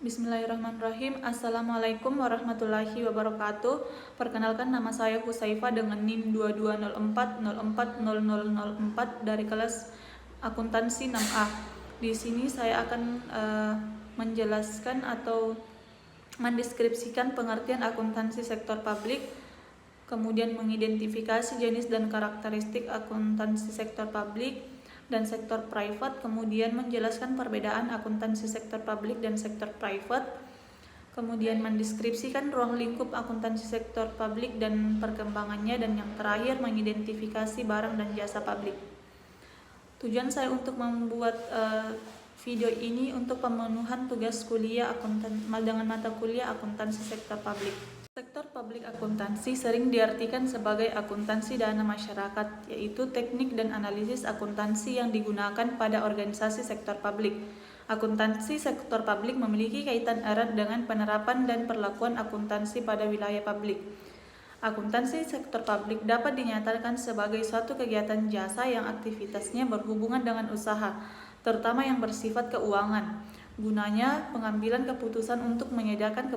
Bismillahirrahmanirrahim. Assalamualaikum warahmatullahi wabarakatuh. Perkenalkan, nama saya Husaifa dengan NIM 2204040004 dari kelas akuntansi 6A. Di sini saya akan menjelaskan atau mendeskripsikan pengertian akuntansi sektor publik, kemudian mengidentifikasi jenis dan karakteristik akuntansi sektor publik dan sektor private, kemudian menjelaskan perbedaan akuntansi sektor publik dan sektor private, kemudian mendeskripsikan ruang lingkup akuntansi sektor publik dan perkembangannya, dan yang terakhir mengidentifikasi barang dan jasa publik. Tujuan saya untuk membuat video ini untuk pemenuhan tugas kuliah dengan mata kuliah akuntansi sektor publik. Sektor publik akuntansi sering diartikan sebagai akuntansi dana masyarakat, yaitu teknik dan analisis akuntansi yang digunakan pada organisasi sektor publik. Akuntansi sektor publik memiliki kaitan erat dengan penerapan dan perlakuan akuntansi pada wilayah publik. Akuntansi sektor publik dapat dinyatakan sebagai suatu kegiatan jasa yang aktivitasnya berhubungan dengan usaha, terutama yang bersifat keuangan. Gunanya pengambilan keputusan untuk menyediakan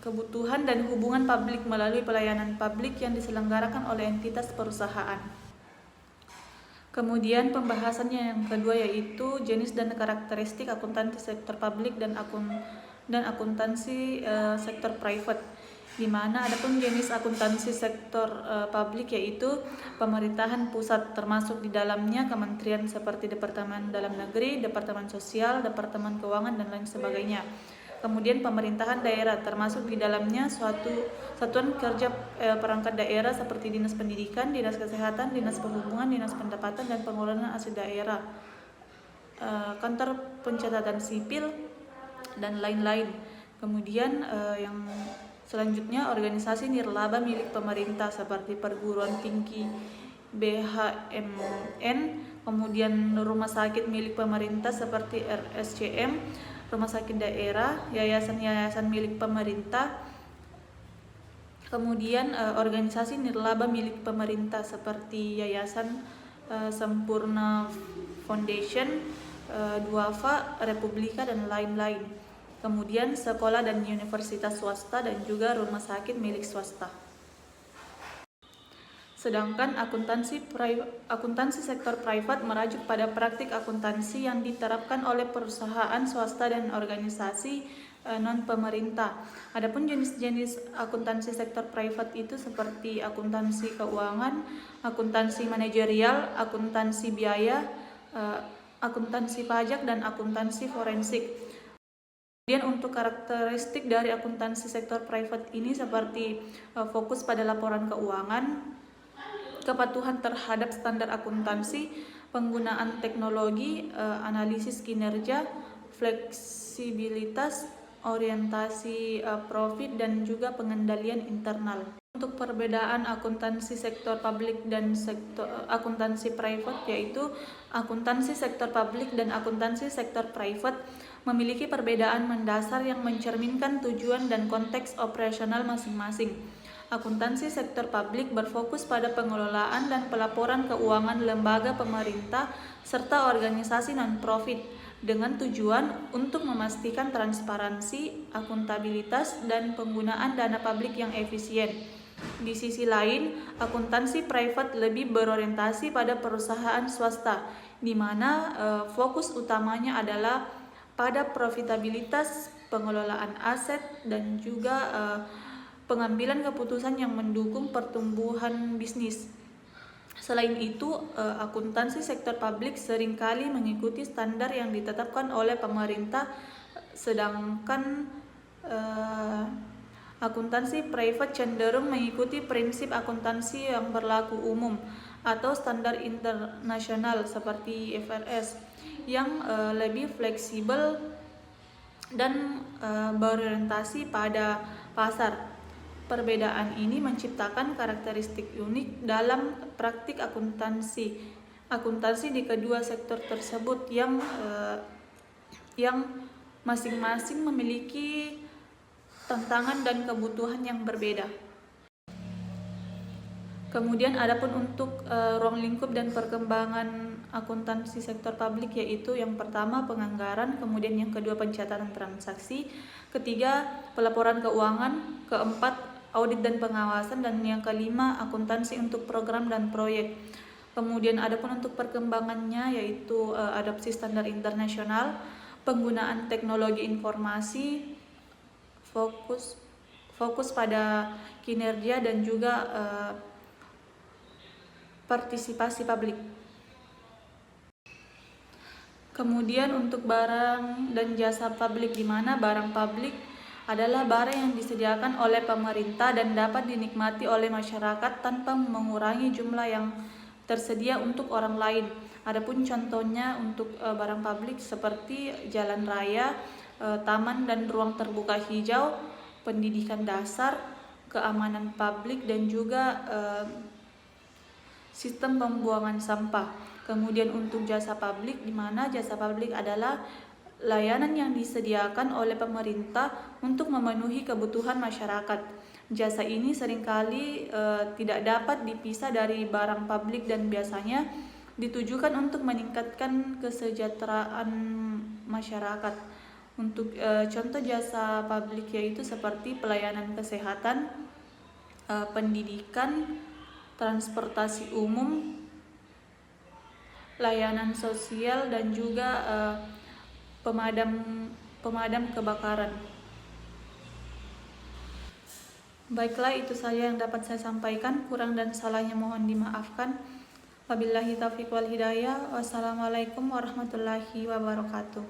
kebutuhan dan hubungan publik melalui pelayanan publik yang diselenggarakan oleh entitas perusahaan. Kemudian pembahasannya yang kedua yaitu jenis dan karakteristik akuntansi sektor publik dan akuntansi sektor private, di mana adapun jenis akuntansi sektor publik yaitu pemerintahan pusat, termasuk di dalamnya kementerian seperti Departemen Dalam Negeri, Departemen Sosial, Departemen Keuangan, dan lain sebagainya. Kemudian pemerintahan daerah, termasuk di dalamnya satuan kerja perangkat daerah seperti Dinas Pendidikan, Dinas Kesehatan, Dinas Perhubungan, Dinas Pendapatan dan Pengelolaan Aset Daerah, kantor pencatatan sipil, dan lain-lain. Kemudian yang selanjutnya organisasi nirlaba milik pemerintah seperti perguruan tinggi BHMN, kemudian rumah sakit milik pemerintah seperti RSCM, rumah sakit daerah, yayasan-yayasan milik pemerintah, kemudian organisasi nirlaba milik pemerintah seperti Yayasan Sempurna Foundation, Duafa, Republika, dan lain-lain. Kemudian sekolah dan universitas swasta dan juga rumah sakit milik swasta. Sedangkan akuntansi sektor private merujuk pada praktik akuntansi yang diterapkan oleh perusahaan swasta dan organisasi non-pemerintah. Adapun jenis-jenis akuntansi sektor private itu seperti akuntansi keuangan, akuntansi manajerial, akuntansi biaya, akuntansi pajak, dan akuntansi forensik. Kemudian untuk karakteristik dari akuntansi sektor private ini seperti fokus pada laporan keuangan, kepatuhan terhadap standar akuntansi, penggunaan teknologi, analisis kinerja, fleksibilitas, orientasi profit, dan juga pengendalian internal. Untuk perbedaan akuntansi sektor publik dan akuntansi private, yaitu akuntansi sektor publik dan akuntansi sektor private memiliki perbedaan mendasar yang mencerminkan tujuan dan konteks operasional masing-masing. Akuntansi sektor publik berfokus pada pengelolaan dan pelaporan keuangan lembaga pemerintah serta organisasi non-profit dengan tujuan untuk memastikan transparansi, akuntabilitas, dan penggunaan dana publik yang efisien. Di sisi lain, akuntansi private lebih berorientasi pada perusahaan swasta, di mana fokus utamanya adalah pada profitabilitas, pengelolaan aset, dan juga pengambilan keputusan yang mendukung pertumbuhan bisnis. Selain itu, akuntansi sektor publik seringkali mengikuti standar yang ditetapkan oleh pemerintah, sedangkan akuntansi private cenderung mengikuti prinsip akuntansi yang berlaku umum atau standar internasional seperti IFRS yang lebih fleksibel dan berorientasi pada pasar. Perbedaan ini menciptakan karakteristik unik dalam praktik akuntansi di kedua sektor tersebut yang masing-masing memiliki tantangan dan kebutuhan yang berbeda. Kemudian adapun untuk ruang lingkup dan perkembangan akuntansi sektor publik, yaitu yang pertama penganggaran, kemudian yang kedua pencatatan transaksi, ketiga pelaporan keuangan, keempat audit dan pengawasan, dan yang kelima akuntansi untuk program dan proyek. Kemudian adapun untuk perkembangannya yaitu adopsi standar internasional, penggunaan teknologi informasi, fokus pada kinerja dan juga partisipasi publik. Kemudian untuk barang dan jasa publik, di mana barang publik adalah barang yang disediakan oleh pemerintah dan dapat dinikmati oleh masyarakat tanpa mengurangi jumlah yang tersedia untuk orang lain. Adapun contohnya untuk barang publik seperti jalan raya, taman dan ruang terbuka hijau, pendidikan dasar, keamanan publik, dan juga sistem pembuangan sampah. Kemudian untuk jasa publik, di mana jasa publik adalah layanan yang disediakan oleh pemerintah untuk memenuhi kebutuhan masyarakat. Jasa ini seringkali tidak dapat dipisah dari barang publik dan biasanya ditujukan untuk meningkatkan kesejahteraan masyarakat. Untuk contoh jasa publik yaitu seperti pelayanan kesehatan, pendidikan, transportasi umum, layanan sosial, dan juga pemadam kebakaran. Baiklah, itu saja yang dapat saya sampaikan. Kurang dan salahnya mohon dimaafkan. Wabillahi taufiq wal hidayah. Wassalamualaikum warahmatullahi wabarakatuh.